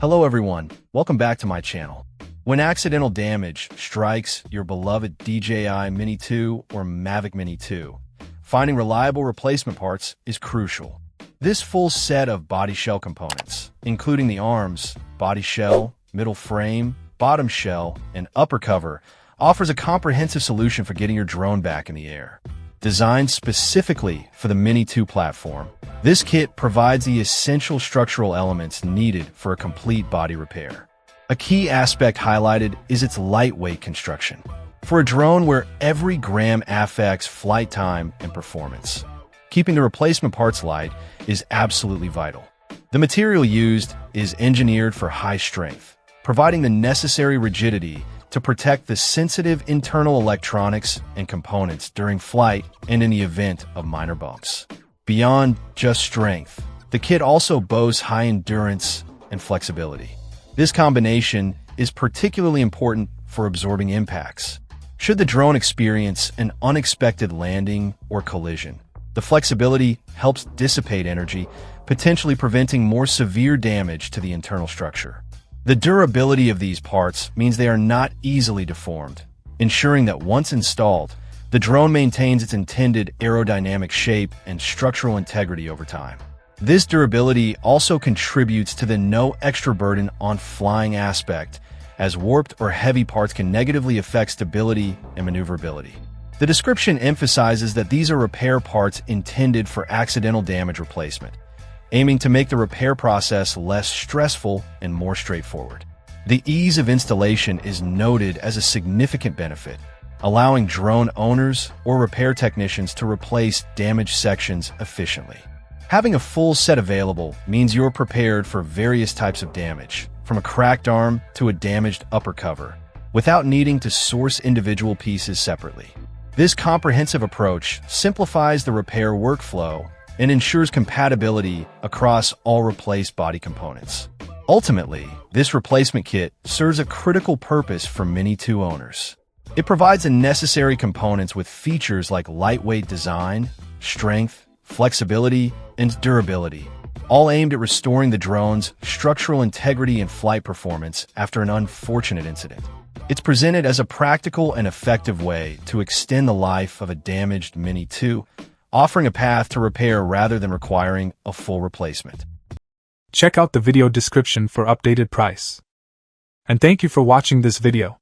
Hello everyone, welcome back to my channel. When accidental damage strikes your beloved DJI Mini 2 or Mavic Mini 2, finding reliable replacement parts is crucial. This full set of body shell components, including the arms, body shell, middle frame, bottom shell, and upper cover, offers a comprehensive solution for getting your drone back in the air. Designed specifically for the Mini 2 platform, this kit provides the essential structural elements needed for a complete body repair. A key aspect highlighted is its lightweight construction, for a drone where every gram affects flight time and performance. Keeping the replacement parts light is absolutely vital. The material used is engineered for high strength, providing the necessary rigidity to protect the sensitive internal electronics and components during flight and in the event of minor bumps. Beyond just strength, the kit also boasts high endurance and flexibility. This combination is particularly important for absorbing impacts. Should the drone experience an unexpected landing or collision, the flexibility helps dissipate energy, potentially preventing more severe damage to the internal structure. The durability of these parts means they are not easily deformed, ensuring that once installed, the drone maintains its intended aerodynamic shape and structural integrity over time. This durability also contributes to the no extra burden on flying aspect, as warped or heavy parts can negatively affect stability and maneuverability. The description emphasizes that these are repair parts intended for accidental damage replacement, aiming to make the repair process less stressful and more straightforward. The ease of installation is noted as a significant benefit, allowing drone owners or repair technicians to replace damaged sections efficiently. Having a full set available means you're prepared for various types of damage, from a cracked arm to a damaged upper cover, without needing to source individual pieces separately. This comprehensive approach simplifies the repair workflow and ensures compatibility across all replaced body components. Ultimately, this replacement kit serves a critical purpose for Mini 2 owners. It provides the necessary components with features like lightweight design, strength, flexibility, and durability, all aimed at restoring the drone's structural integrity and flight performance after an unfortunate incident. It's presented as a practical and effective way to extend the life of a damaged Mini 2, offering a path to repair rather than requiring a full replacement. Check out the video description for updated price. And thank you for watching this video.